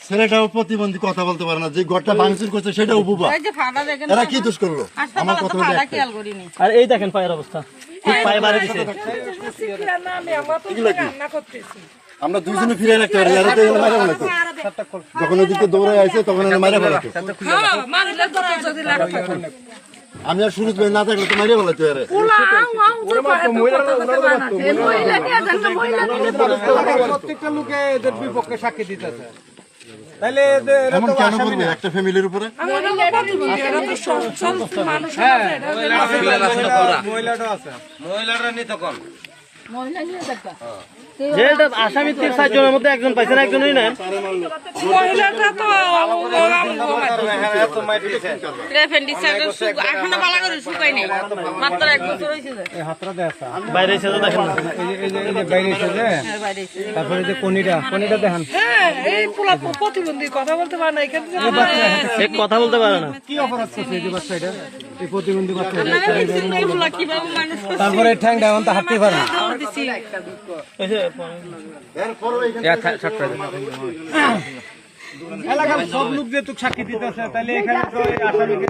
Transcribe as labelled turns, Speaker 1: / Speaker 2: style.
Speaker 1: ছেলেটাও প্রতিবন্ধী, কথা বলতে পারে না, যে ঘরটা ভাঙচুর করছে সেটাও বুবা। এরা কি দোষ করলো? আমার কথা
Speaker 2: আর এই দেখেন পায়ের অবস্থা, পায়ে বাড়ি দিচ্ছে।
Speaker 1: আমরা দুইজনে ফিরে রাখতে পারি, এরা তো এগুলো মারা ফেলাতো। যখন ওদিকে দৌড়ে আসে তখন এরা মারা ফেলাতো। আমি আর শুরু না থাকলে তো মারিয়ে ফেলাতো এরা।
Speaker 3: প্রত্যেকটা লোকে এদের বিপক্ষে সাক্ষী দিতেছে। তাহলে
Speaker 1: এমন কেন করবে একটা ফ্যামিলির উপরে?
Speaker 3: মহিলারা নিতে কম।
Speaker 2: আসামি 4জনের মধ্যে একজন পাইছেন, একজনই নেন। বাইরে এসে তো দেখেন,
Speaker 3: তারপরে যে কনিটা দেখেন,
Speaker 4: প্রতিবন্ধী কথা বলতে পারে না,
Speaker 2: কথা বলতে পারে না।
Speaker 3: কি অপরাধ করছে এই যে বাচ্চাটা, এই প্রতিবন্ধী বাচ্চা? তারপরে ঠ্যাংটা এখন তো হাঁটতে পারে না। এলাকার সব লোক যেহেতু সাক্ষী দিতেছে, তাহলে এখানে তো আসামিকে